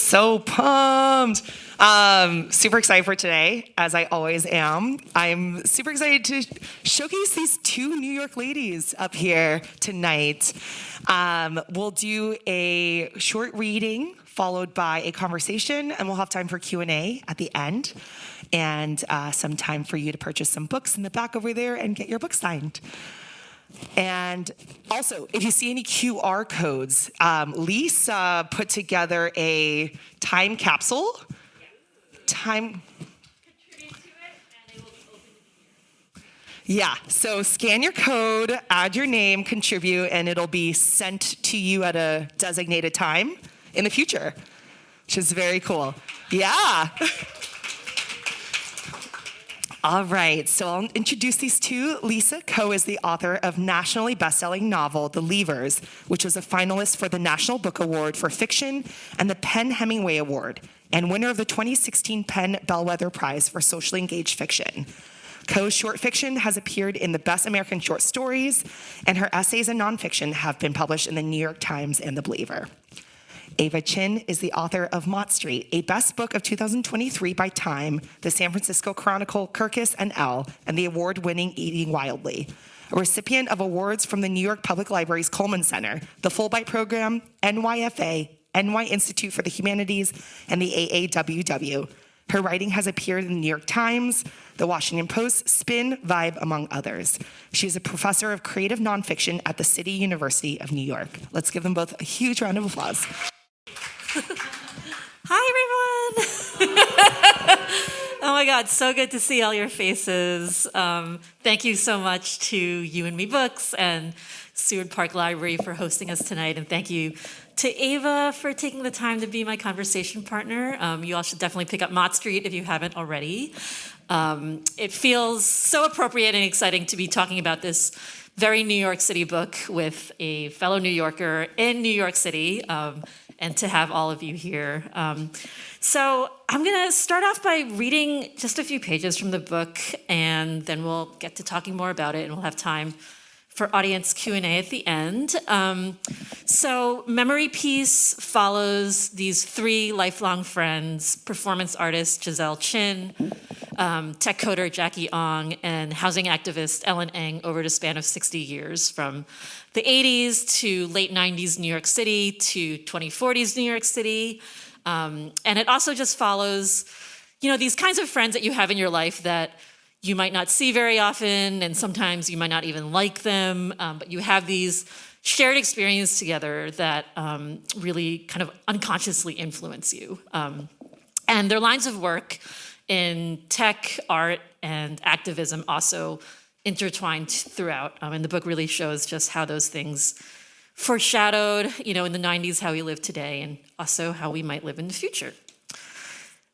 So pumped. Super excited for today, as I always am. I'm super excited to showcase these two New York ladies up here tonight. We'll do a short reading followed by a conversation, and we'll have time for Q&A at the end, and some time for you to purchase some books in the back over there and get your book signed. And also, if you see any QR codes, Lisa put together a time capsule. Yeah, so scan your code, add your name, contribute, and it'll be sent to you at a designated time in the future, which is very cool. Yeah. All right, so I'll introduce these two. Lisa Ko is the author of nationally best-selling novel, The Leavers, which was a finalist for the National Book Award for Fiction and the Penn Hemingway Award, and winner of the 2016 Penn Bellwether Prize for Socially Engaged Fiction. Ko's short fiction has appeared in the Best American Short Stories, and her essays and nonfiction have been published in the New York Times and The Believer. Ava Chin is the author of Mott Street, a best book of 2023 by Time, the San Francisco Chronicle, Kirkus, and Elle, and the award-winning Eating Wildly. A recipient of awards from the New York Public Library's Coleman Center, the Fulbright Program, NYFA, NY Institute for the Humanities, and the AAWW. Her writing has appeared in the New York Times, the Washington Post, Spin, Vibe, among others. She is a professor of creative nonfiction at the City University of New York. Let's give them both a huge round of applause. Hi, everyone. Oh my God, so good to see all your faces. Thank you so much to Yu&Me Books and Seward Park Library for hosting us tonight. And thank you to Ava for taking the time to be my conversation partner. You all should definitely pick up Mott Street if you haven't already. It feels so appropriate and exciting to be talking about this very New York City book with a fellow New Yorker in New York City. And to have all of you here. So I'm gonna start off by reading just a few pages from the book, and then we'll get to talking more about it, and we'll have time for audience Q&A at the end. So Memory Piece follows these three lifelong friends, performance artist Giselle Chin, tech coder Jackie Ong, and housing activist Ellen Eng over the span of 60 years, from the 80s to late 90s New York City to 2040s New York City. And it also just follows, these kinds of friends that you have in your life that you might not see very often, and sometimes you might not even like them, but you have these shared experiences together that really kind of unconsciously influence you. And their lines of work in tech, art, and activism also intertwined throughout. And the book really shows just how those things foreshadowed, in the 90s, how we live today, and also how we might live in the future.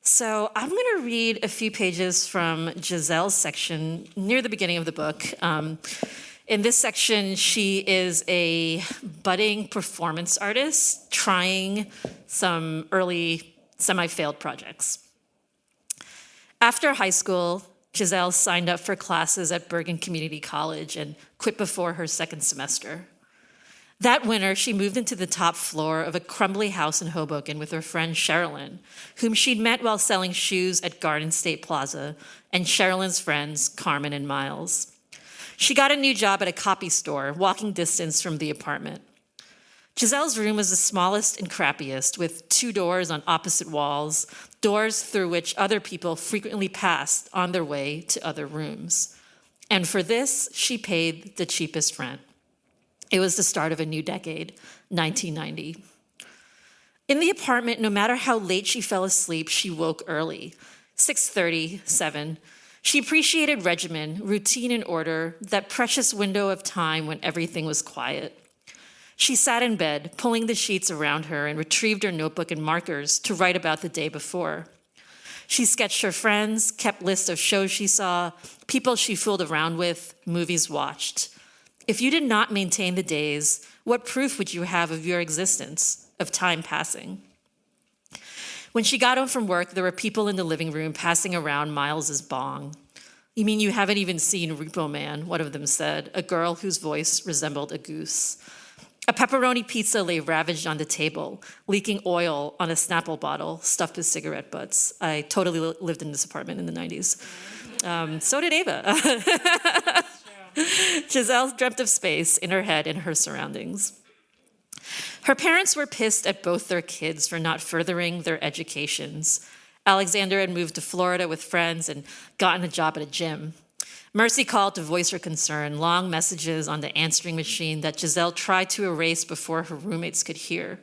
So I'm going to read a few pages from Giselle's section near the beginning of the book. In this section, she is a budding performance artist trying some early semi-failed projects. After high school, Giselle signed up for classes at Bergen Community College and quit before her second semester. That winter, she moved into the top floor of a crumbly house in Hoboken with her friend Sherilyn, whom she'd met while selling shoes at Garden State Plaza, and Sherilyn's friends, Carmen and Miles. She got a new job at a copy store, walking distance from the apartment. Giselle's room was the smallest and crappiest, with 2 doors on opposite walls, doors through which other people frequently passed on their way to other rooms. And for this, she paid the cheapest rent. It was the start of a new decade, 1990. In the apartment, no matter how late she fell asleep, she woke early, 6:30, 7. She appreciated regimen, routine and order, that precious window of time when everything was quiet. She sat in bed, pulling the sheets around her, and retrieved her notebook and markers to write about the day before. She sketched her friends, kept lists of shows she saw, people she fooled around with, movies watched. If you did not maintain the days, what proof would you have of your existence, of time passing? When she got home from work, there were people in the living room passing around Miles's bong. "You mean you haven't even seen Repo Man?" one of them said, a girl whose voice resembled a goose. A pepperoni pizza lay ravaged on the table, leaking oil on a Snapple bottle stuffed with cigarette butts. I totally lived in this apartment in the 90s. So did Ava. Giselle dreamt of space in her head and her surroundings. Her parents were pissed at both their kids for not furthering their educations. Alexander had moved to Florida with friends and gotten a job at a gym. Mercy called to voice her concern, long messages on the answering machine that Giselle tried to erase before her roommates could hear.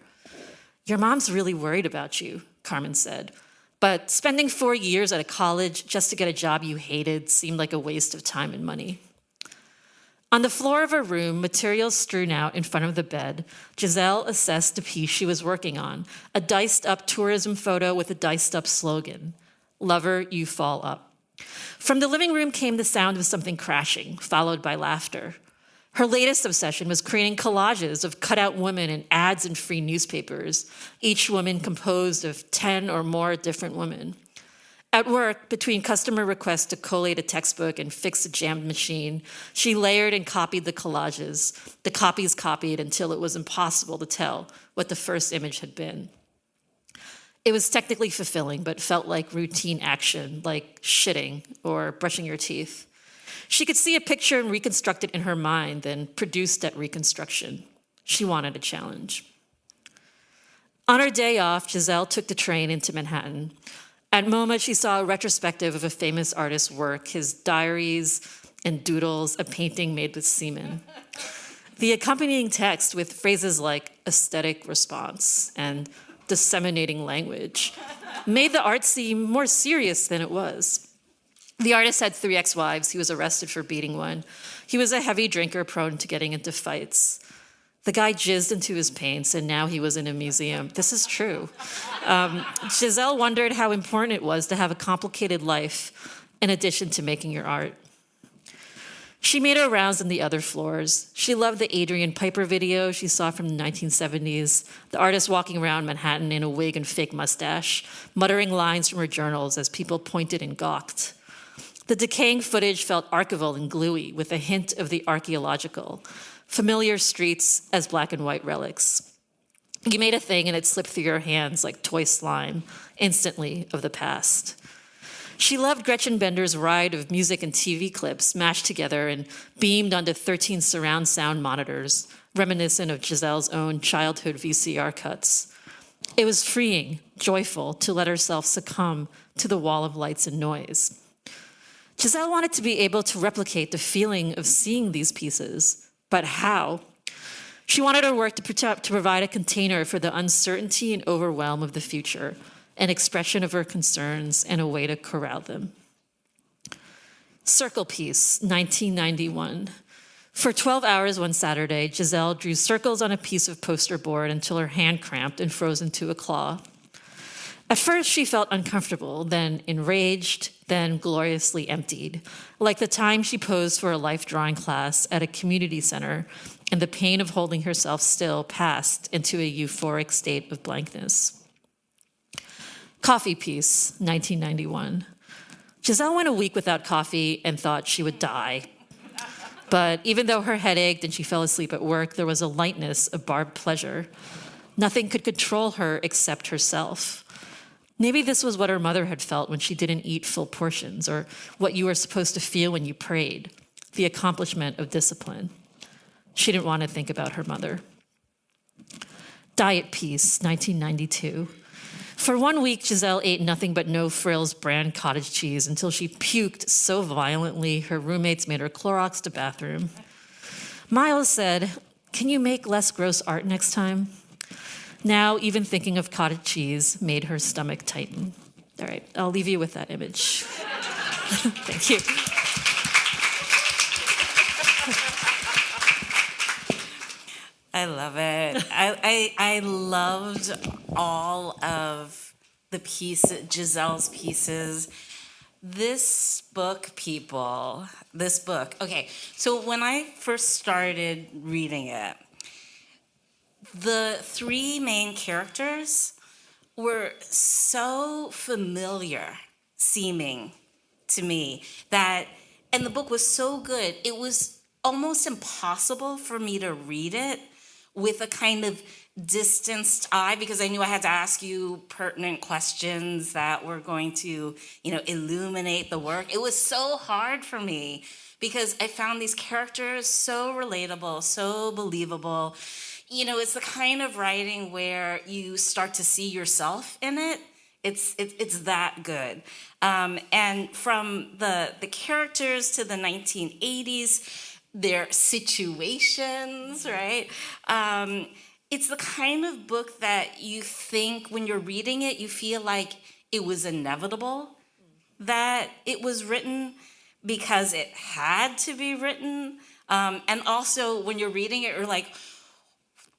"Your mom's really worried about you," Carmen said. "But spending 4 years at a college just to get a job you hated seemed like a waste of time and money." On the floor of her room, materials strewn out in front of the bed, Giselle assessed the piece she was working on, a diced-up tourism photo with a diced-up slogan, "Lover, you fall up." From the living room came the sound of something crashing, followed by laughter. Her latest obsession was creating collages of cutout women and ads in free newspapers, each woman composed of 10 or more different women. At work, between customer requests to collate a textbook and fix a jammed machine, she layered and copied the collages, the copies copied until it was impossible to tell what the first image had been. It was technically fulfilling, but felt like routine action, like shitting or brushing your teeth. She could see a picture and reconstruct it in her mind, then produce that reconstruction. She wanted a challenge. On her day off, Giselle took the train into Manhattan. At MoMA, she saw a retrospective of a famous artist's work, his diaries and doodles, a painting made with semen. The accompanying text with phrases like aesthetic response and disseminating language made the art seem more serious than it was. The artist had 3 ex-wives. He was arrested for beating one. He was a heavy drinker prone to getting into fights. The guy jizzed into his paints, and now he was in a museum. This is true. Giselle wondered how important it was to have a complicated life in addition to making your art. She made her rounds on the other floors. She loved the Adrian Piper video she saw from the 1970s, the artist walking around Manhattan in a wig and fake mustache, muttering lines from her journals as people pointed and gawked. The decaying footage felt archival and gluey, with a hint of the archaeological, familiar streets as black and white relics. You made a thing and it slipped through your hands like toy slime, instantly of the past. She loved Gretchen Bender's ride of music and TV clips mashed together and beamed onto 13 surround sound monitors, reminiscent of Giselle's own childhood VCR cuts. It was freeing, joyful to let herself succumb to the wall of lights and noise. Giselle wanted to be able to replicate the feeling of seeing these pieces, but how? She wanted her work to provide a container for the uncertainty and overwhelm of the future, an expression of her concerns, and a way to corral them. Circle piece, 1991. For 12 hours one Saturday, Giselle drew circles on a piece of poster board until her hand cramped and froze into a claw. At first, she felt uncomfortable, then enraged, then gloriously emptied, like the time she posed for a life drawing class at a community center, and the pain of holding herself still passed into a euphoric state of blankness. Coffee piece, 1991. Giselle went a week without coffee and thought she would die. But even though her head ached and she fell asleep at work, there was a lightness of barbed pleasure. Nothing could control her except herself. Maybe this was what her mother had felt when she didn't eat full portions, or what you were supposed to feel when you prayed, the accomplishment of discipline. She didn't want to think about her mother. Diet piece, 1992. For 1 week, Giselle ate nothing but No Frills brand cottage cheese until she puked so violently her roommates made her Clorox the bathroom. Miles said, "Can you make less gross art next time?" Now, even thinking of cottage cheese made her stomach tighten. All right, I'll leave you with that image. Thank you. I love it. I loved all of the Giselle's pieces. This book, people, this book. Okay, so when I first started reading it, the 3 main characters were so familiar seeming to me that, and the book was so good, it was almost impossible for me to read it with a kind of distanced eye, because I knew I had to ask you pertinent questions that were going to, illuminate the work. It was so hard for me because I found these characters so relatable, so believable. It's the kind of writing where you start to see yourself in it. It's that good. And from the characters to the 1980s, their situations, right? It's the kind of book that you think when you're reading it, you feel like it was inevitable that it was written because it had to be written. And also when you're reading it, you're like,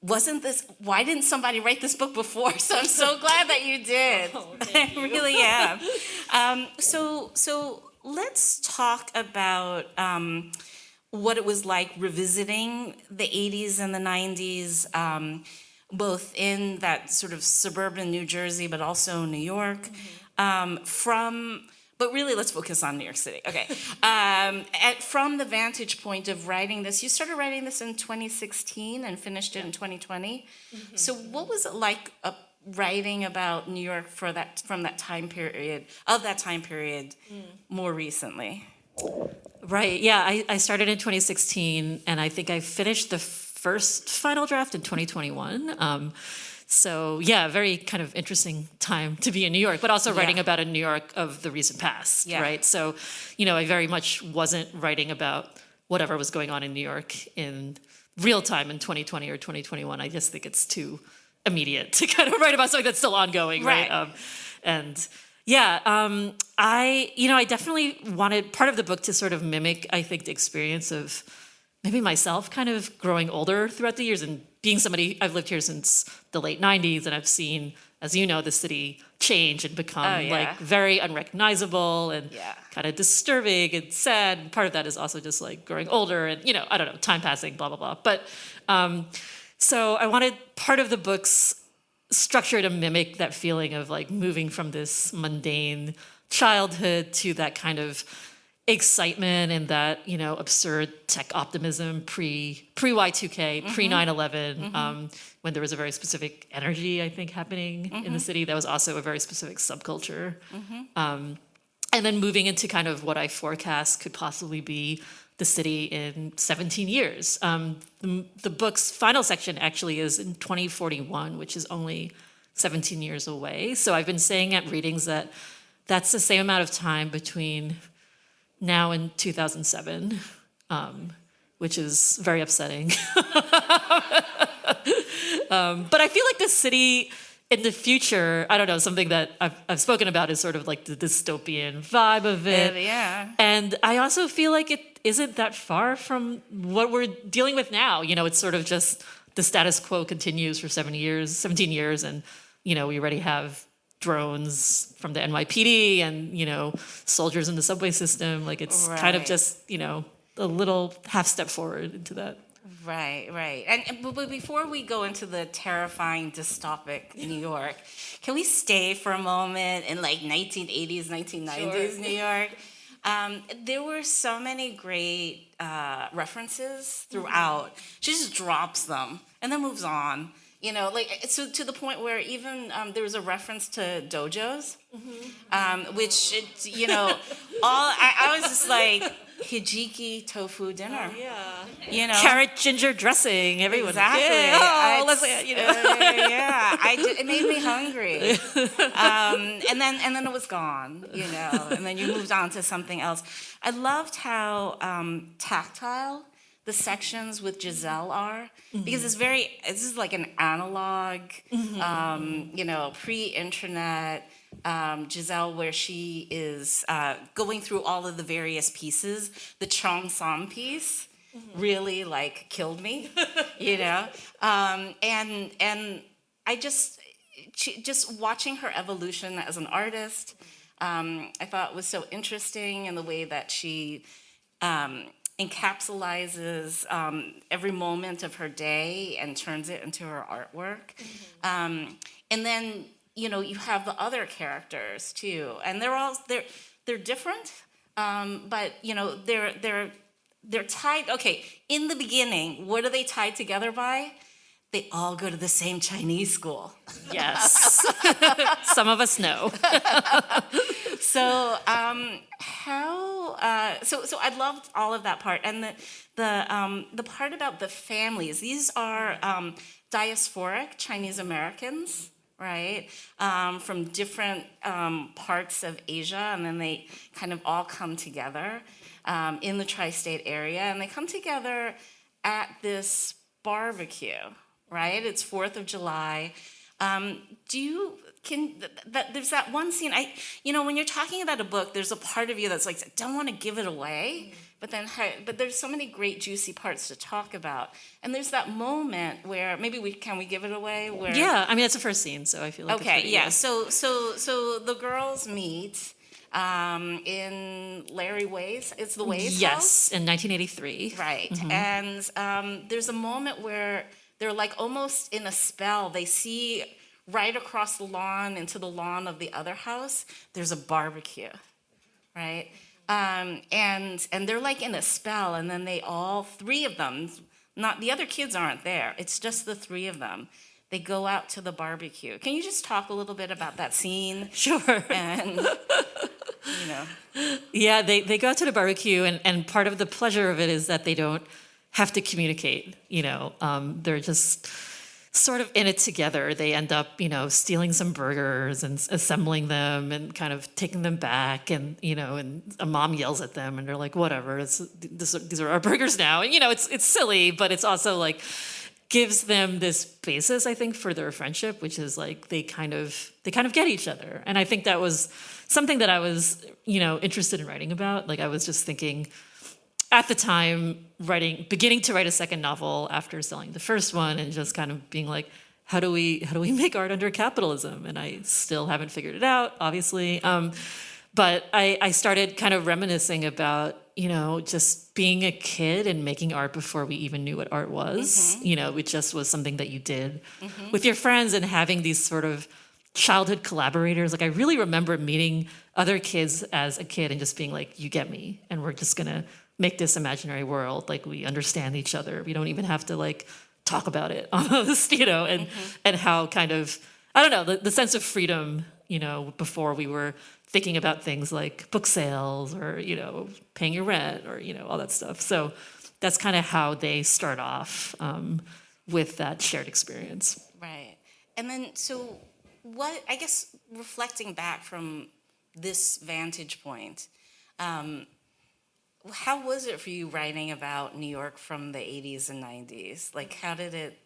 why didn't somebody write this book before? So I'm so glad that you did. Oh, I really am. So let's talk about what it was like revisiting the 80s and the 90s, both in that sort of suburban New Jersey, but also New York. But really, let's focus on New York City. Okay. From the vantage point of writing this, you started writing this in 2016 and finished it in 2020. So what was it like writing about New York from that time period, more recently? Right. Yeah. I started in 2016, and I think I finished the first final draft in 2021. So yeah, very kind of interesting time to be in New York, but also writing about a New York of the recent past, right? So, I very much wasn't writing about whatever was going on in New York in real time in 2020 or 2021. I just think it's too immediate to kind of write about something that's still ongoing, right? I definitely wanted part of the book to sort of mimic, I think, the experience of maybe myself kind of growing older throughout the years and being somebody, I've lived here since the late 90s, and I've seen, as you know, the city change and become like very unrecognizable and kind of disturbing and sad. And part of that is also just like growing older and, I don't know, time passing, blah, blah, blah. But so I wanted part of the book's structure to mimic that feeling of like moving from this mundane childhood to that kind of excitement and that, absurd tech optimism pre Y2K, pre 9/11, when there was a very specific energy, I think, happening in the city. That was also a very specific subculture. And then moving into kind of what I forecast could possibly be the city in 17 years. The book's final section actually is in 2041, which is only 17 years away. So I've been saying at readings that that's the same amount of time between now and 2007, which is very upsetting. But I feel like the city in the future, I don't know, something that I've spoken about is sort of like the dystopian vibe of it. And I also feel like it isn't that far from what we're dealing with now. It's sort of just the status quo continues for 17 years, and, we already have drones from the NYPD and, soldiers in the subway system. Like it's kind of just, a little half step forward into that. Right. But before we go into the terrifying dystopic New York, can we stay for a moment in like 1980s, 1990s New York? There were so many great references throughout. She just drops them and then moves on. So to the point where even there was a reference to dojos, which, I was just like, hijiki tofu dinner. Carrot ginger dressing, everyone. Exactly. It made me hungry. And then it was gone, and then you moved on to something else. I loved how tactile the sections with Giselle are, because this is like an analog, pre-internet Giselle, where she is going through all of the various pieces. The Cheongsam piece really like killed me, and I just watching her evolution as an artist, I thought was so interesting in the way that she encapsulates every moment of her day and turns it into her artwork. And then, you have the other characters too, and they're different, but they're tied. Okay, in the beginning, what are they tied together by? they all go to the same Chinese school. Yes. Some of us know. So so I loved all of that part, and the part about the families. These are diasporic Chinese Americans, right, from different parts of Asia, and then they kind of all come together in the tri-state area, and they come together at this barbecue, right? It's 4th of July. There's that one scene, when you're talking about a book, there's a part of you that's like, I don't want to give it away, but there's so many great juicy parts to talk about. And there's that moment where, can we give it away? Where, Yeah, I mean, it's the first scene, so I feel like okay, it's yeah. So the girls meet in Larry Way's, it's the Way's house? Yes, in 1983. Right. And there's a moment where they're like almost in a spell. They see right across the lawn into the lawn of the other house, there's a barbecue, right? And they're like in a spell, and then all three of them, not the other kids aren't there. It's just the three of them. They go out to the barbecue. Can you just talk a little bit about that scene? Sure. And Yeah, they go out to the barbecue, and part of the pleasure of it is that they don't have to communicate. They're just sort of in it together. They end up, stealing some burgers and assembling them and kind of taking them back, and and a mom yells at them, and they're like, whatever, these are our burgers now, and it's silly, but it's also like gives them this basis, I think, for their friendship, which is like they kind of get each other. And I think that was something that I was, interested in writing about. Like I was just thinking at the time, beginning to write a second novel after selling the first one, and just kind of being like, how do we make art under capitalism? And I still haven't figured it out, obviously. But I started kind of reminiscing about, just being a kid and making art before we even knew what art was. Mm-hmm. It just was something that you did with your friends, and having these sort of childhood collaborators. Like I really remember meeting other kids as a kid and just being like, you get me, and we're just gonna make this imaginary world. Like we understand each other. We don't even have to like talk about it almost, and how kind of, I don't know, the sense of freedom, before we were thinking about things like book sales or, paying your rent or, all that stuff. So that's kind of how they start off with that shared experience. right. And then, so what, I guess, reflecting back from this vantage point, how was it for you writing about New York from the 80s and 90s? Like, how did it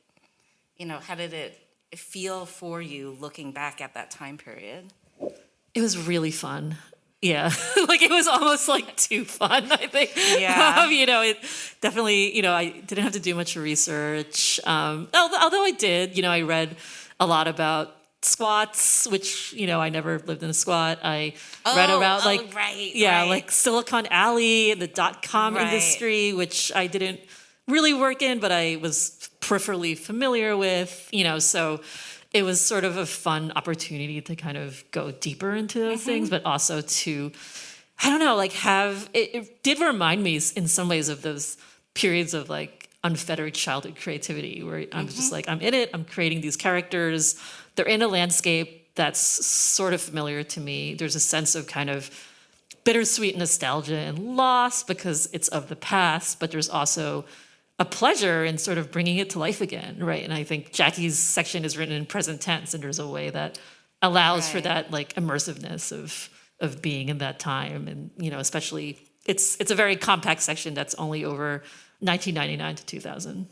feel for you looking back at that time period? It was really fun. Yeah, like it was almost like too fun, I think. Yeah. It definitely, I didn't have to do much research. Although I did, I read a lot about squats, which, I never lived in a squat. I read about like Silicon Alley and the .com Right. industry, which I didn't really work in, but I was peripherally familiar with, so it was sort of a fun opportunity to kind of go deeper into those things, but also to, I don't know, like it did remind me in some ways of those periods of like unfettered childhood creativity where I'm just like, I'm in it, I'm creating these characters, they're in a landscape that's sort of familiar to me. There's a sense of kind of bittersweet nostalgia and loss because it's of the past, but there's also a pleasure in sort of bringing it to life again, right? And I think Jackie's section is written in present tense, and there's a way that allows for that like immersiveness of being in that time, and especially it's a very compact section that's only over 1999 to 2000.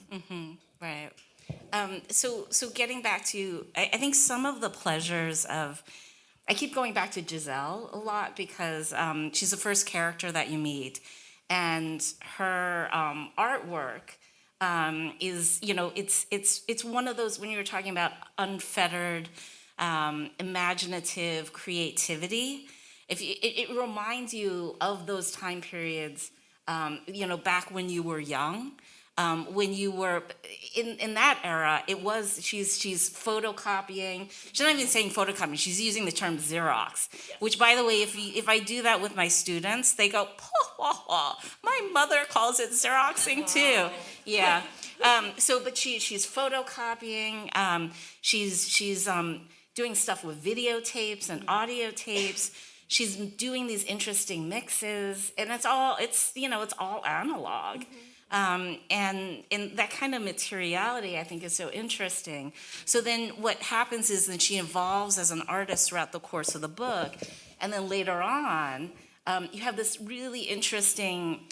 Right. So getting back to, I think some of the pleasures of, I keep going back to Giselle a lot because she's the first character that you meet, and her artwork is, it's one of those, when you were talking about unfettered, imaginative creativity, it reminds you of those time periods, back when you were young. When you were in that era, she's photocopying. She's not even saying photocopying. She's using the term Xerox, which, by the way, if I do that with my students, they go, my mother calls it Xeroxing too. Yeah. But she's photocopying. She's doing stuff with videotapes and audio tapes. She's doing these interesting mixes, and it's all analog. And that kind of materiality, I think, is so interesting. So then what happens is that she evolves as an artist throughout the course of the book. And then later on, you have this really interesting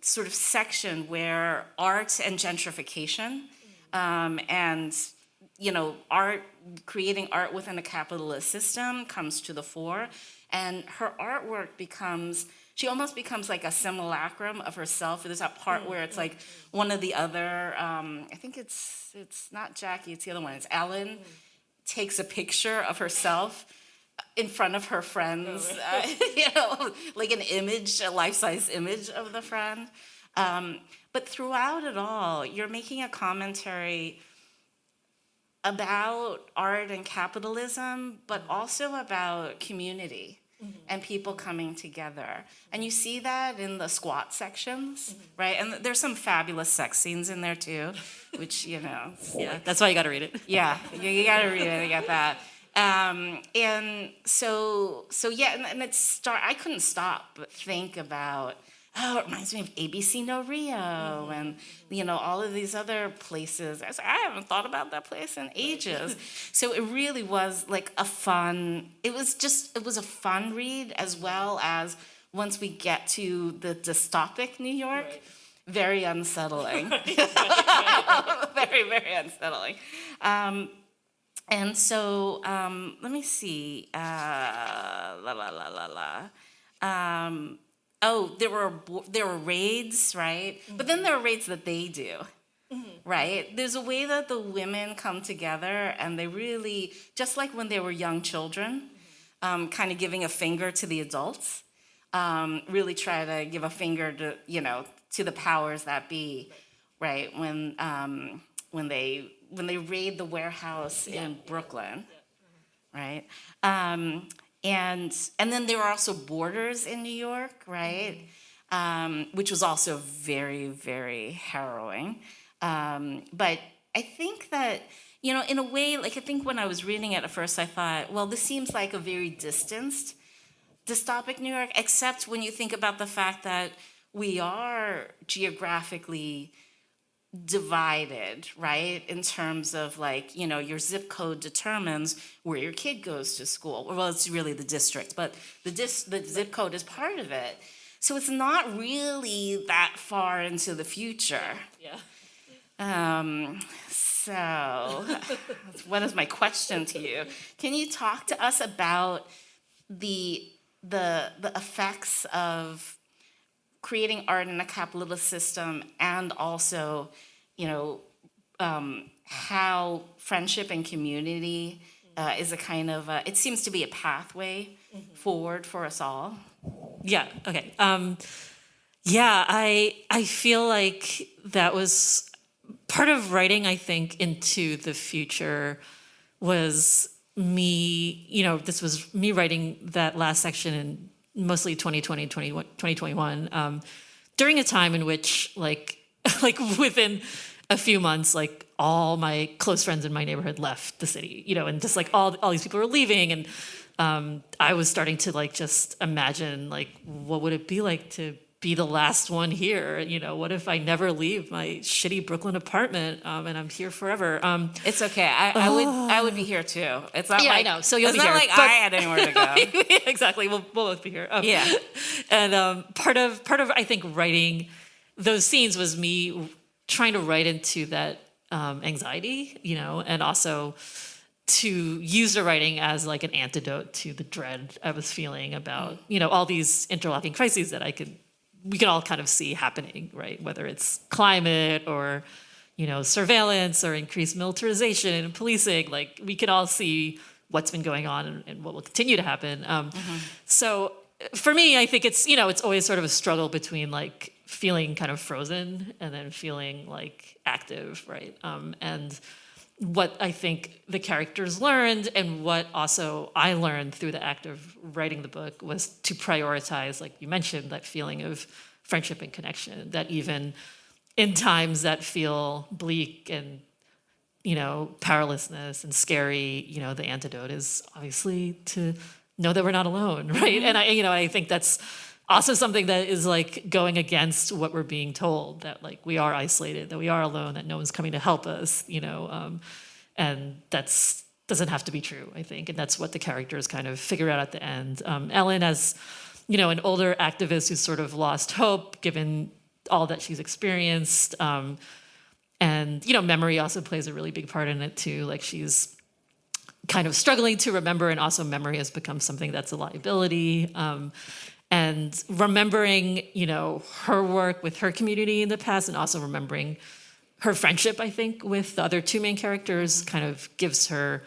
sort of section where art and gentrification and, art, creating art within a capitalist system comes to the fore. And her artwork she almost becomes like a simulacrum of herself. There's that part where it's like one of the other, I think it's not Jackie, it's the other one, it's Ellen, takes a picture of herself in front of her friends, like an image, a life-size image of the friend. But throughout it all, you're making a commentary about art and capitalism, but also about community and people coming together. And you see that in the squat sections, right? And there's some fabulous sex scenes in there too, which, Yeah, that's why you got to read it. Yeah, you got to read it, I get that. And so yeah, and I couldn't stop but think about, it reminds me of ABC No Rio and, all of these other places. I was like, I haven't thought about that place in ages. So it really was like it was a fun read, as well as once we get to the dystopic New York, very unsettling. Very, very unsettling. And so, let me see. There were raids, right? But then there are raids that they do, right? There's a way that the women come together, and they really, just like when they were young children, kind of giving a finger to the adults, really try to give a finger to the powers that be, right? When they raid the warehouse in Brooklyn, right? And then there were also Borders in New York, right? Which was also very, very harrowing. But I think that, in a way, like I think when I was reading it at first, I thought, well, this seems like a very distanced dystopic New York, except when you think about the fact that we are geographically divided, right? In terms of your zip code determines where your kid goes to school. Well, it's really the district, but the zip code is part of it. So it's not really that far into the future. Yeah. So what is my question to you? Can you talk to us about the effects of creating art in a capitalist system, and also, how friendship and community is a kind of, it seems to be a pathway forward for us all? Yeah, okay. I feel like that was part of writing, I think, into the future was me, this was me writing that last section in mostly 2020, 2021, during a time in which, like within a few months, all my close friends in my neighborhood left the city, and just all these people were leaving, and I was starting to just imagine what would it be like to be the last one here? What if I never leave my shitty Brooklyn apartment and I'm here forever? It's okay. I would be here too. It's not I know. So you'll be here. It's not like I had anywhere to go. Exactly. We'll both be here. Yeah. And part of I think writing those scenes was me trying to write into that anxiety, and also to use the writing as an antidote to the dread I was feeling about all these interlocking crises that we can all kind of see happening, right? Whether it's climate or, surveillance or increased militarization and policing, we can all see what's been going on and what will continue to happen. So for me, I think it's, it's always sort of a struggle between feeling kind of frozen and then feeling active, right? And what I think the characters learned, and what also I learned through the act of writing the book, was to prioritize, like you mentioned, that feeling of friendship and connection, that even in times that feel bleak and, powerlessness and scary, the antidote is obviously to know that we're not alone, right? And I think that's also something that is like going against what we're being told, that like we are isolated, that we are alone, that no one's coming to help us, and that's doesn't have to be true, I think. And that's what the characters kind of figure out at the end. Ellen, as an older activist who's sort of lost hope given all that she's experienced. And memory also plays a really big part in it too. Like she's kind of struggling to remember, and also memory has become something that's a liability. And remembering, her work with her community in the past, and also remembering her friendship, I think, with the other two main characters kind of gives her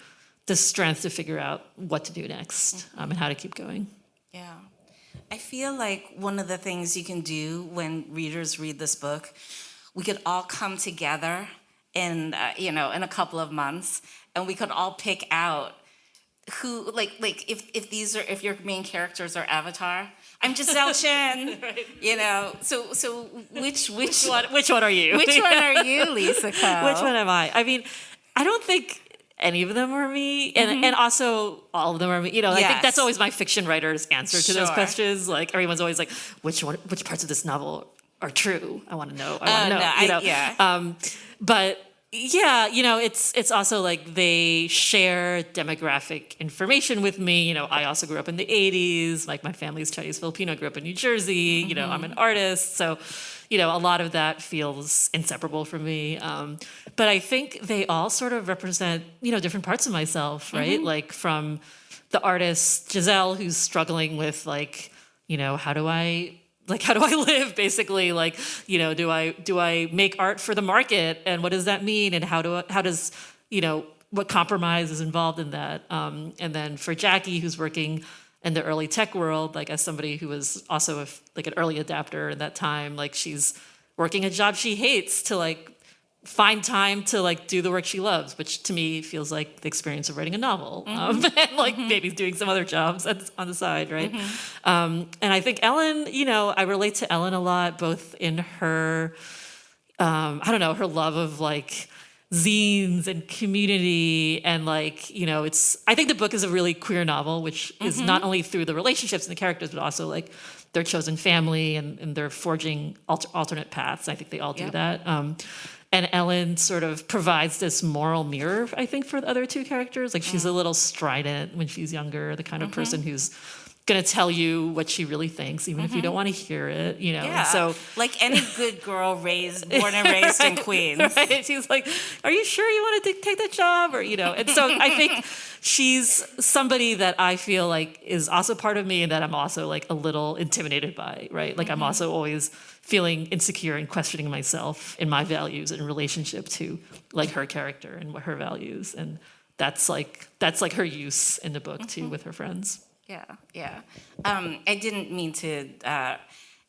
the strength to figure out what to do next, and how to keep going. Yeah. I feel like one of the things you can do when readers read this book, we could all come together in a couple of months, and we could all pick out who, like if your main characters are Avatar, I'm Giselle Chen, Right. So which Which one are you? which one are you, Lisa Ko? Which one am I? I mean, I don't think any of them are me, and also all of them are me. I think Yes. that's always my fiction writer's answer to those Sure. questions. Like everyone's always like, which parts of this novel are true? I want to know. But yeah, it's also like they share demographic information with me. I also grew up in the 80s. Like my family's Chinese Filipino. I grew up in New Jersey. I'm an artist. So, a lot of that feels inseparable from me. But I think they all sort of represent, different parts of myself, right? Like from the artist Giselle, who's struggling with like, how do I live, basically? Like, do I make art for the market, and what does that mean, and how does what compromise is involved in that? And then for Jackie, who's working in the early tech world, like as somebody who was also an early adapter in that time, like she's working a job she hates to like find time to like do the work she loves, which to me feels like the experience of writing a novel, and like maybe doing some other jobs on the side, right? And I think Ellen, I relate to Ellen a lot, both in her, her love of like zines and community, and like, I think the book is a really queer novel, which is not only through the relationships and the characters, but also like their chosen family, and they're forging alternate paths. I think they all do that. And Ellen sort of provides this moral mirror, I think, for the other two characters. Like she's a little strident when she's younger, the kind of person who's going to tell you what she really thinks, even if you don't want to hear it, Yeah. And so, like any good girl born and raised in Queens. right? She's like, "Are you sure you want to take that job?" Or and so I think she's somebody that I feel like is also part of me, and that I'm also like a little intimidated by, right? Like I'm also always feeling insecure and questioning myself and my values in relationship to like her character and what her values, and that's like her use in the book too with her friends. Yeah. I didn't mean to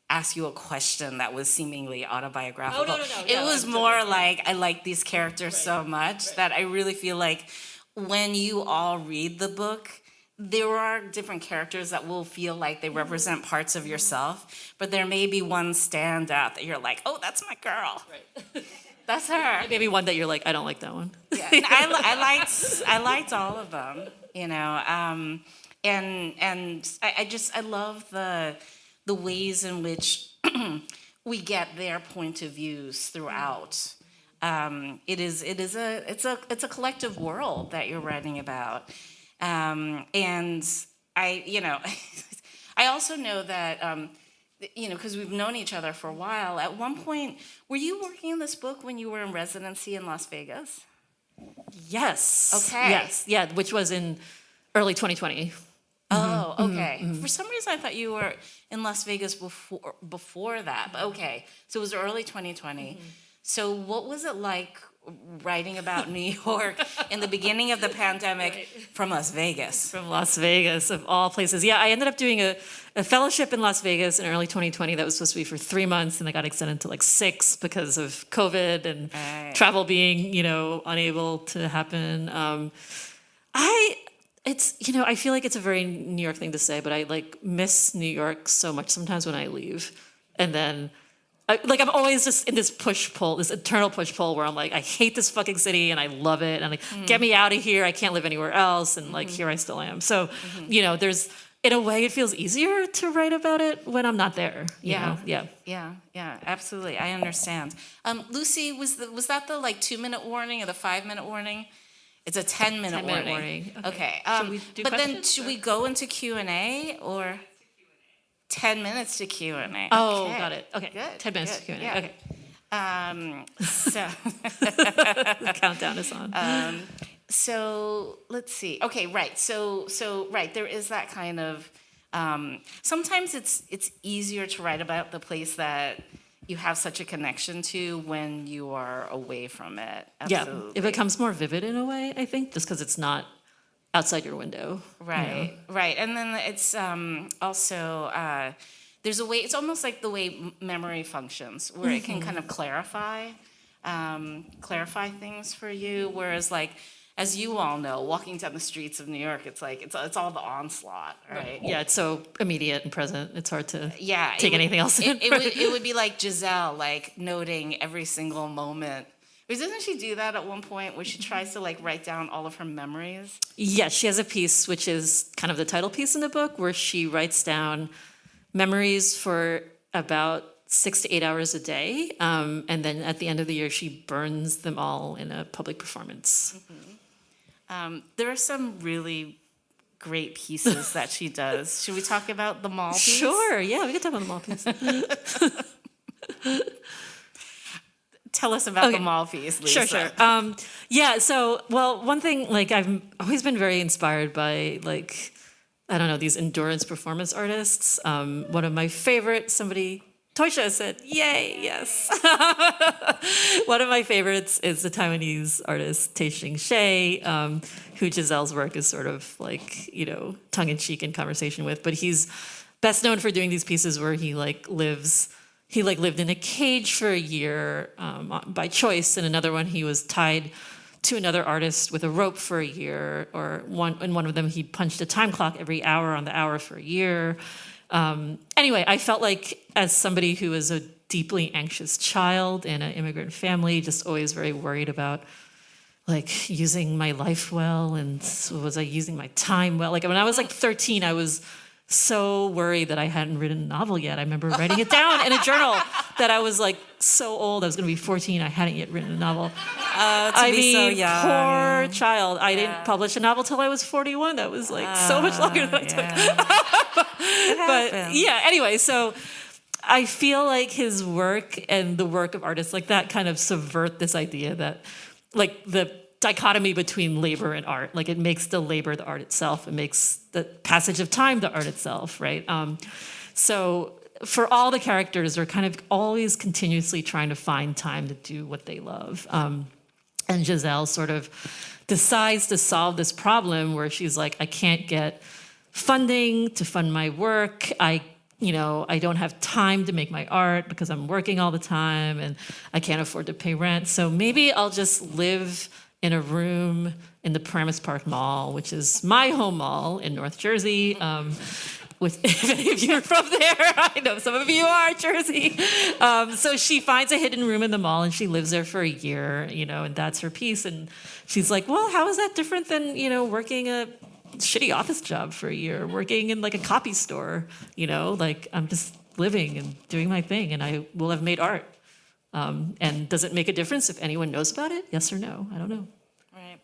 ask you a question that was seemingly autobiographical. Oh, no. It was more like I like these characters so much that I really feel like when you all read the book, there are different characters that will feel like they represent parts of yourself, but there may be one standout that you're like, oh, that's my girl. Right. That's her. Maybe one that you're like, I don't like that one. Yeah. I liked all of them, and I love the ways in which we get their point of views throughout. It's a collective world that you're writing about, and I I also know that because we've known each other for a while. At one point, were you working on this book when you were in residency in Las Vegas? Yes. Okay. Yes. Yeah, which was in early 2020. Oh, okay. For some reason, I thought you were in Las Vegas before that. But okay, so it was early 2020. So what was it like writing about New York in the beginning of the pandemic from Las Vegas? From Las Vegas, of all places. Yeah, I ended up doing a fellowship in Las Vegas in early 2020 that was supposed to be for 3 months, and I got extended to like 6 because of COVID and travel being, unable to happen. I feel like it's a very New York thing to say, but I like miss New York so much sometimes when I leave. And then I'm always just in this push-pull, this eternal push-pull where I'm like, I hate this fucking city and I love it. And like, get me out of here. I can't live anywhere else. And like, here I still am. So, there's, in a way, it feels easier to write about it when I'm not there. You know? Yeah. Yeah, absolutely. I understand. Lucy, was that the like 2-minute warning or the 5-minute warning? It's a 10-minute warning. Okay. Should we do but then questions, should we go into Q&A or 10 minutes to Q&A? Oh, Okay. got it. Okay. Good. 10 minutes to good, Q&A. yeah. Okay. So The countdown is on. so let's see. Okay, right. So right, there is that kind of sometimes it's easier to write about the place that you have such a connection to when you are away from it. Absolutely. Yeah, it becomes more vivid in a way, I think, just because it's not outside your window. Right, right. And then it's also, there's a way, it's almost like the way memory functions, where it can kind of clarify things for you. Whereas like, as you all know, walking down the streets of New York, it's like, it's all the onslaught, right? Yeah, it's so immediate and present. It's hard to Yeah. take anything else in. It would be like Giselle, like noting every single moment. Because doesn't she do that at one point where she tries to like write down all of her memories? Yeah, she has a piece, which is kind of the title piece in the book, where she writes down memories for about 6 to 8 hours a day. And then at the end of the year, she burns them all in a public performance. There are some really great pieces that she does. Should we talk about the mall piece? Sure, yeah, we can talk about the mall piece. Tell us about the mall piece, Lisa. Sure. Yeah, so, well, one thing, like, I've always been very inspired by, like, I don't know, these endurance performance artists. One of my favorites, Toysha said, yay, yes. One of my favorites is the Taiwanese artist Tae-Shing Hsieh, who Giselle's work is sort of like, tongue-in-cheek in conversation with. But he's best known for doing these pieces where he lived in a cage for a year by choice. And another one, he was tied to another artist with a rope for a year. Or in one of them, he punched a time clock every hour on the hour for a year. Anyway, I felt like as somebody who was a deeply anxious child in an immigrant family, just always very worried about like using my life well, and was I using my time well? Like when I was like 13, I was so worried that I hadn't written a novel yet. I remember writing it down in a journal that I was like so old. I was going to be 14. I hadn't yet written a novel. So young. Poor child. I didn't publish a novel till I was 41. That was like so much longer than I took. But yeah, anyway, so I feel like his work and the work of artists like that kind of subvert this idea that like the dichotomy between labor and art. Like it makes the labor the art itself. It makes the passage of time the art itself, right? So for all the characters, they're kind of always continuously trying to find time to do what they love. And Giselle sort of decides to solve this problem where she's like, I can't get funding to fund my work. I don't have time to make my art because I'm working all the time and I can't afford to pay rent. So maybe I'll just live in a room in the Paramus Park Mall, which is my home mall in North Jersey. If any of you are from there, I know some of you are, Jersey. So she finds a hidden room in the mall and she lives there for a year, and that's her piece. And she's like, well, how is that different than, working a shitty office job for a year, working in like a copy store, like I'm just living and doing my thing and I will have made art. And does it make a difference if anyone knows about it? Yes or no? I don't know. Right.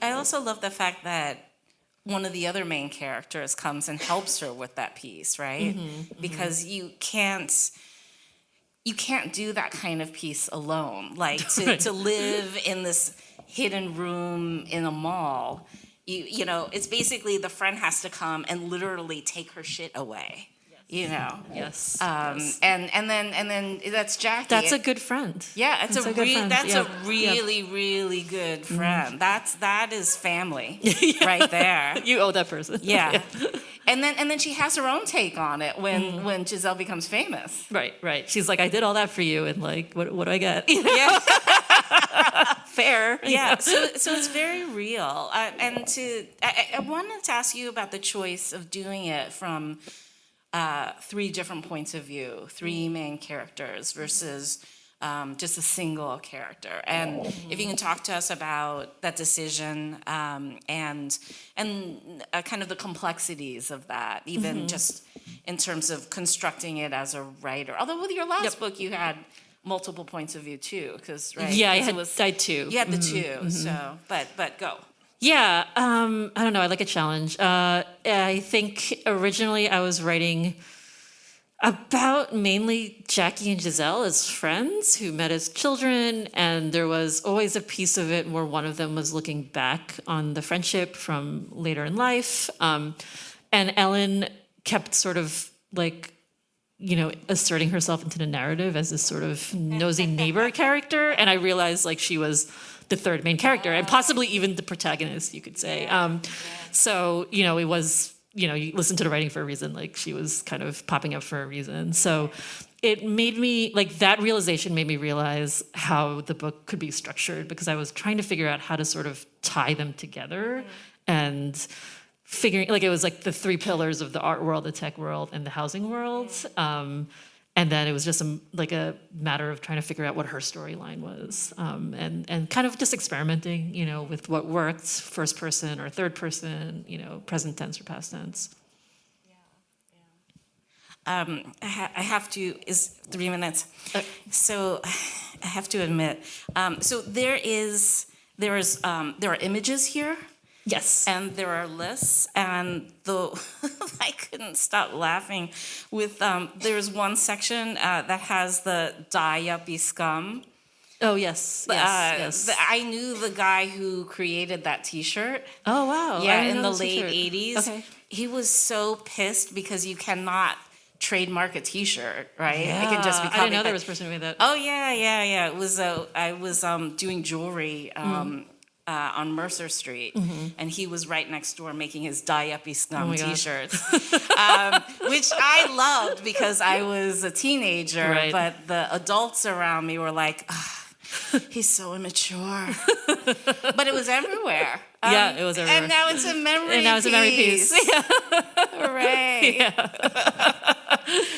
I also love the fact that one of the other main characters comes and helps her with that piece, right? Because you can't do that kind of piece alone. Like to live in this hidden room in a mall, it's basically the friend has to come and literally take her shit away. Yes. And then that's Jackie. That's a good friend. Yeah, that's a really, Yeah. really good friend. That is family right there. You owe that person. Yeah. And then she has her own take on it when Giselle becomes famous. Right. She's like, I did all that for you, and like, what do I get? Yeah. Fair. Yeah. So it's very real. I wanted to ask you about the choice of doing it from three different points of view, three main characters versus just a single character. And if you can talk to us about that decision and kind of the complexities of that, even just in terms of constructing it as a writer. Although with your last book, you had multiple points of view too, because right? Yeah, I 'Cause had two. You had the two, so but go. Yeah, I don't know. I like a challenge. I think originally I was writing about mainly Jackie and Giselle as friends who met as children, and there was always a piece of it where one of them was looking back on the friendship from later in life. And Ellen kept sort of like, asserting herself into the narrative as this sort of nosy neighbor character, and I realized like she was the third main character and possibly even the protagonist, you could say. So, it was, you listen to the writing for a reason, like she was kind of popping up for a reason. So it made me, like that realization made me realize how the book could be structured, because I was trying to figure out how to sort of tie them together and figuring, like it was like the three pillars of the art world, the tech world, and the housing world. And then it was just a matter of trying to figure out what her storyline was, and kind of just experimenting, with what worked, first person or third person, present tense or past tense. I have to, is 3 minutes. So I have to admit, so there are images here. Yes. And there are lists, and I couldn't stop laughing with, there's one section that has the die-uppy scum. Oh, yes, yes. I knew the guy who created that T-shirt. Oh, wow. Yeah, in the late 80s. Okay. He was so pissed because you cannot trademark a T-shirt, right? Yeah. It can just be copied. I didn't know there was a person who made that. Oh, yeah. It was, I was doing jewelry on Mercer Street, and he was right next door making his die-uppy scum T-shirts, which I loved because I was a teenager, right. But the adults around me were like, he's so immature. But it was everywhere. Yeah, it was everywhere. And now it's a memory And now it's a memory piece. Yeah. Hooray. Yeah.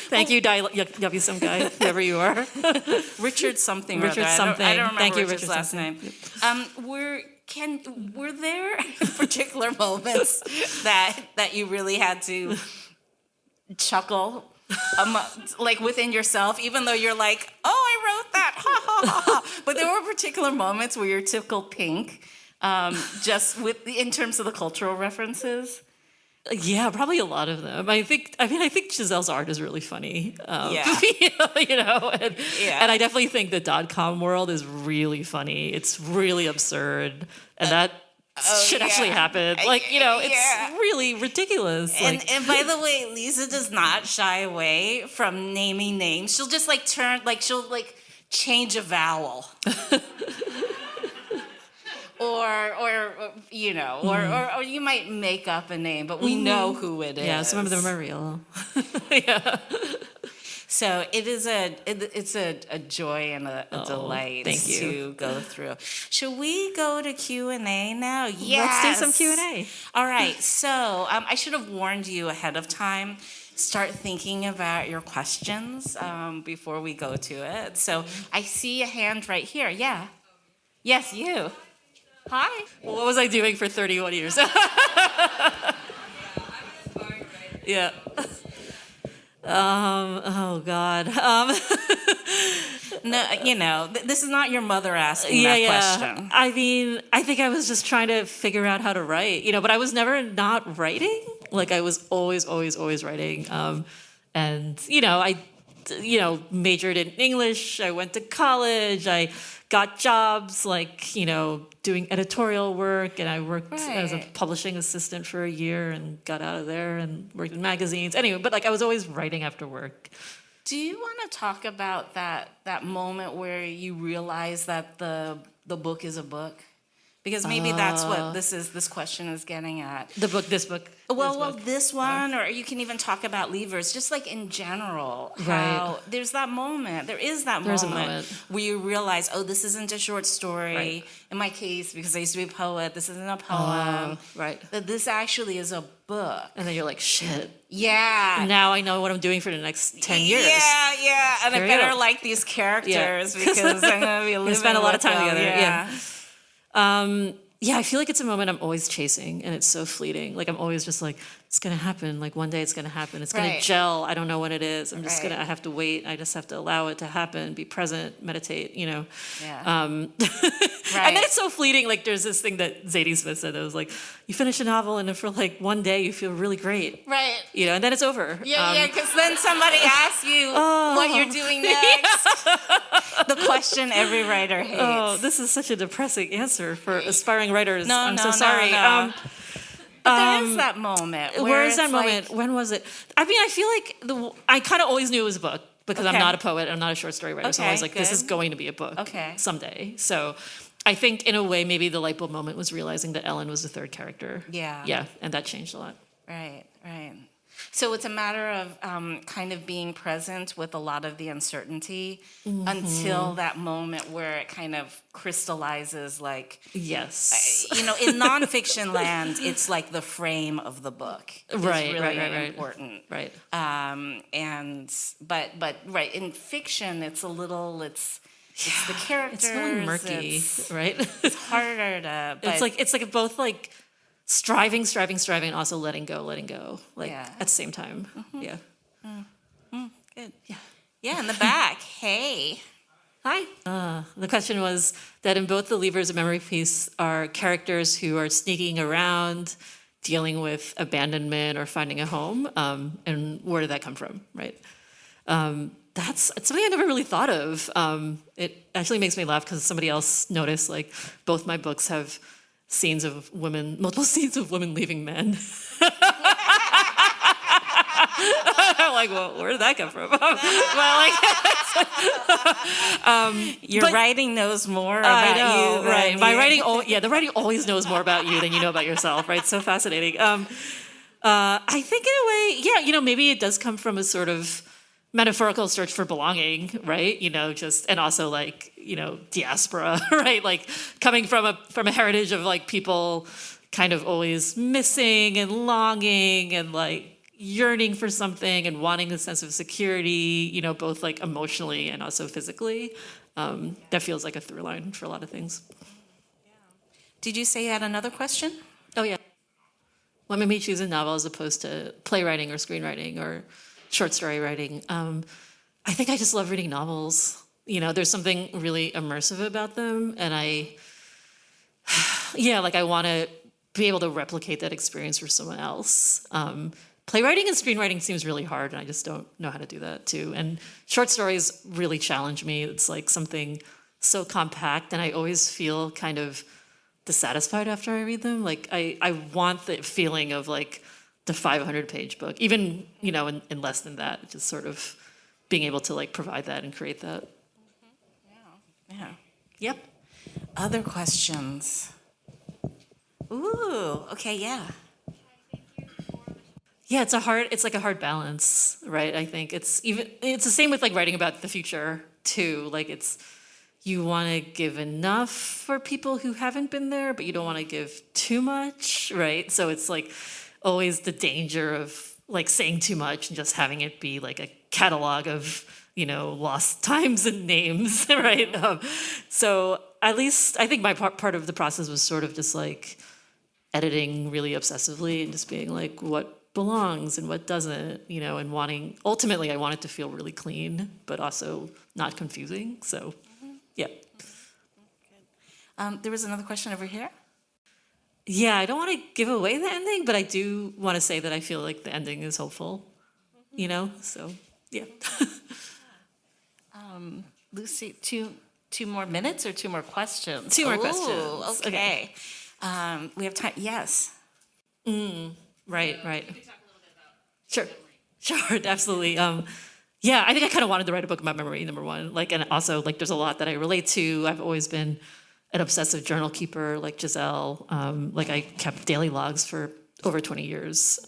Thank you, die-uppy scum guy, whoever you are. Richard something. Richard or other. something. I don't remember Thank you, Richard's Richard last something. name. Were there particular moments that you really had to chuckle, like within yourself, even though you're like, oh, I wrote that, ha ha ha ha. But there were particular moments where you're tickled pink, just in terms of the cultural references. Yeah, probably a lot of them. I think Giselle's art is really funny. Yeah. And I definitely think the .com world is really funny. It's really absurd, and that shit actually happened. It's really ridiculous. And by the way, Lisa does not shy away from naming names. She'll just she'll change a vowel. Or you might make up a name, but we know who it is. Yeah, some of them are real. Yeah. So it's a joy and a delight to go through. Should we go to Q&A now? Yes. Let's do some Q&A. All right. So I should have warned you ahead of time. Start thinking about your questions before we go to it. So I see a hand right here. Yeah. Yes, you. Hi. What was I doing for 31 years? Yeah. Oh God. No, this is not your mother asking that question. I mean, I think I was just trying to figure out how to write, but I was never not writing. Like I was always writing. And I majored in English. I went to college. I got jobs doing editorial work, and I worked as a publishing assistant for a year and got out of there and worked in magazines. Anyway, but I was always writing after work. Do you want to talk about that moment where you realize that the book is a book? Because maybe that's what this question is getting at. This book. Well, this one, or you can even talk about Leavers, just like in general, how there's that moment, there is that moment where you realize, oh, this isn't a short story. Right. In my case, because I used to be a poet, this isn't a poem. Right. That this actually is a book. And then you're like, shit. Yeah. Now I know what I'm doing for the next 10 years. Yeah. And There I you better go. like these characters because I'm going to be living spend a lot of with time them. together. Yeah, I feel like it's a moment I'm always chasing, and it's so fleeting. Like I'm always just like, it's gonna happen. Like one day it's gonna happen. It's gonna Right. gel. I don't know when it is. I'm just Right. I have to wait. I just have to allow it to happen. Be present. Meditate. Yeah. And then it's so fleeting. Like there's this thing that Zadie Smith said that was like, you finish a novel, and then for like one day you feel really great. Right. And then it's over. Yeah, because then somebody asks you what you're doing next. The question every writer hates. Oh, this is such a depressing answer for aspiring writers. I'm so no, sorry. no. But there is that moment. Where is that it's moment? like- When was it? I mean, I feel like I kind of always knew it was a book because I'm Okay. not a poet. I'm not a short story writer. So I'm Okay, always like, this is good. going to be a book Okay. someday. So I think in a way, maybe the light bulb moment was realizing that Ellen was the third character. Yeah. Yeah, and that changed a lot. Right. So it's a matter of kind of being present with a lot of the uncertainty until that moment where it kind of crystallizes like, Yes. in nonfiction land, it's like the frame of the book. Is Right, really right. important. Right. But right, in fiction, it's a little, it's the characters. It's really murky, right? It's harder to, but it's like both like striving, and also letting go, like Yeah. at the same time. Yeah. good. Yeah, in the back. Hey. Hi. The question was that in both the Leavers and Memory Peace are characters who are sneaking around, dealing with abandonment or finding a home, and where did that come from, right? It's something I never really thought of. It actually makes me laugh because somebody else noticed, like, both my books have multiple scenes of women leaving men. I'm like, well, where did that come from? Your writing knows more I about know, you. right? Than My you. writing, the writing always knows more about you than you know about yourself, right? So fascinating. I think in a way, maybe it does come from a sort of metaphorical search for belonging, right? And also like, diaspora, right? Like coming from a heritage of like people kind of always missing and longing and like yearning for something and wanting a sense of security, both like emotionally and also physically. That feels like a through line for a lot of things. Did you say you had another question? Oh, yeah. What made me choose a novel as opposed to playwriting or screenwriting or short story writing? I think I just love reading novels. There's something really immersive about them. And I want to be able to replicate that experience for someone else. Playwriting and screenwriting seems really hard, and I just don't know how to do that too. And short stories really challenge me. It's like something so compact, and I always feel kind of dissatisfied after I read them. Like I want the feeling of like the 500-page book, even in less than that. Just sort of being able to like provide that and create that. Yeah. Yep. Other questions? Ooh, okay, yeah. Yeah, it's like a hard balance, right? I think it's the same with like writing about the future too. Like you want to give enough for people who haven't been there, but you don't want to give too much, right? So it's like always the danger of like saying too much and just having it be like a catalog of lost times and names, right? So at least I think my part of the process was sort of just like editing really obsessively and just being like, what belongs and what doesn't, and ultimately I want it to feel really clean, but also not confusing. So, yeah. There was another question over here. Yeah, I don't want to give away the ending, but I do want to say that I feel like the ending is hopeful, so, yeah. Lucy, two more minutes or two more questions? Two more Ooh, questions. Okay. We have time. Yes. Right. Sure, absolutely. Yeah, I think I kind of wanted to write a book about memory, number one. Like, and also, like, there's a lot that I relate to. I've always been an obsessive journal keeper like Giselle. Like I kept daily logs for over 20 years.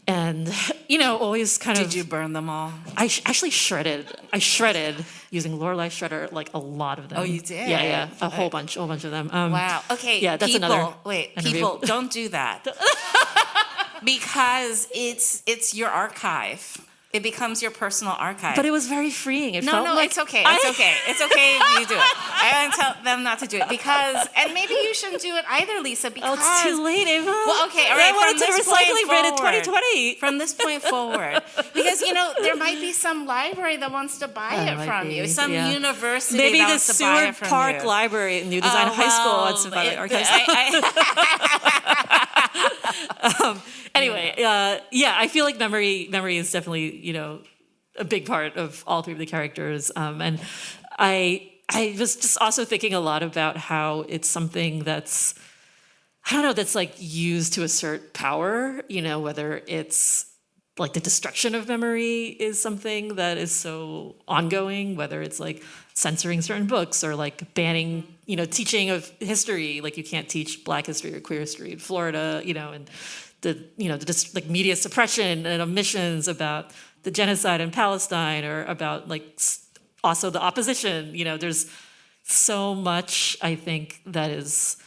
And, always kind of... Did you burn them all? Actually shredded. I shredded using Lorelei Shredder, like a lot of them. Oh, you did? Yeah. A whole bunch of them. Wow. Okay. Yeah, that's another interview. People, don't do that. Because it's your archive. It becomes your personal archive. But it was very freeing. It felt No, like it's okay. It's okay. It's okay if you do it. I don't tell them not to do it because, and maybe you shouldn't do it either, Lisa, because... it's too late, Ava. Well, okay, all right. I wanted to recycling bin in 2020. From this point forward. Because, there might be some library that wants to buy it from you. Some university maybe that the wants to buy Seward it from Park you. Library in New Design High School wants to buy the archives. Anyway, I feel like memory is definitely, a big part of all three of the characters. And I was just also thinking a lot about how it's something that's, that's like used to assert power, whether it's like the destruction of memory is something that is so ongoing, whether it's like censoring certain books or like banning, teaching of history, like you can't teach Black history or queer history in Florida, and the media suppression and omissions about the genocide in Palestine or about like also the opposition. There's so much, I think, that is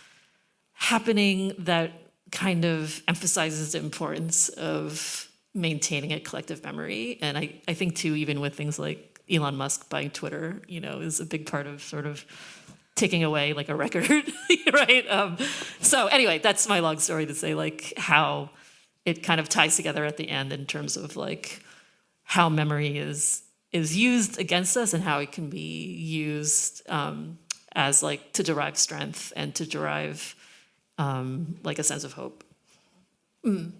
happening that kind of emphasizes the importance of maintaining a collective memory. And I think too, even with things like Elon Musk buying Twitter, is a big part of sort of taking away like a record, right? So anyway, that's my long story to say like how it kind of ties together at the end in terms of like how memory is used against us and how it can be used as like to derive strength and to derive like a sense of hope. The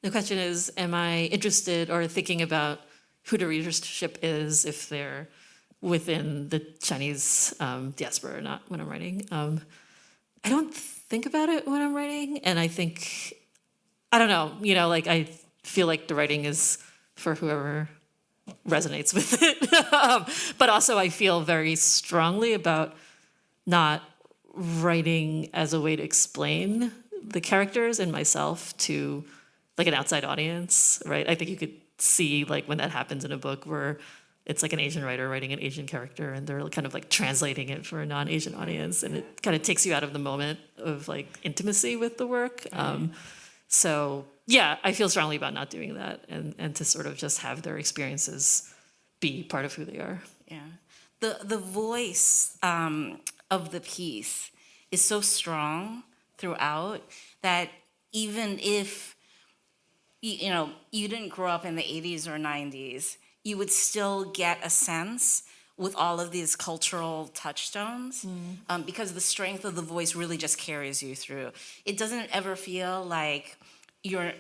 question is, am I interested or thinking about who the readership is if they're within the Chinese diaspora or not when I'm writing? I don't think about it when I'm writing, and I think, I don't know, like I feel like the writing is for whoever resonates with it. But also I feel very strongly about not writing as a way to explain the characters and myself to like an outside audience, right? I think you could see like when that happens in a book where it's like an Asian writer writing an Asian character and they're kind of like translating it for a non-Asian audience, and it kind of takes you out of the moment of like intimacy with the work. So yeah, I feel strongly about not doing that and to sort of just have their experiences be part of who they are. Yeah. The voice of the piece is so strong throughout that even if, you didn't grow up in the 80s or 90s, you would still get a sense with all of these cultural touchstones because the strength of the voice really just carries you through. It doesn't ever feel like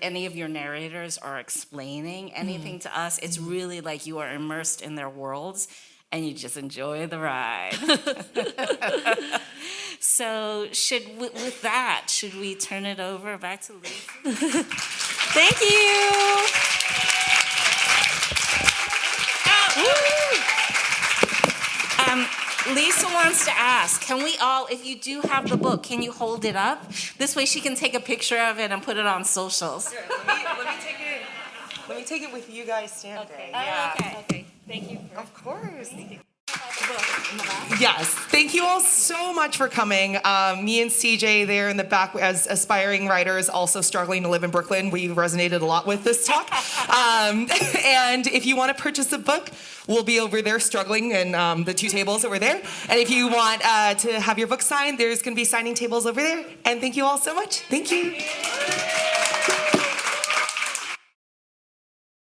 any of your narrators are explaining anything to us. It's really like you are immersed in their worlds and you just enjoy the ride. So with that, should we turn it over back to Lisa? Thank you. Lisa wants to ask, can we all, if you do have the book, can you hold it up? This way she can take a picture of it and put it on socials. Sure. Let me take it with you guys standing. Okay. Yeah. Okay. Thank you. Of course. Yes, thank you all so much for coming. Me and CJ there in the back as aspiring writers, also struggling to live in Brooklyn, we resonated a lot with this talk. And if you want to purchase a book, we'll be over there struggling in the two tables over there. And if you want to have your book signed, there's going to be signing tables over there. And thank you all so much. Thank you.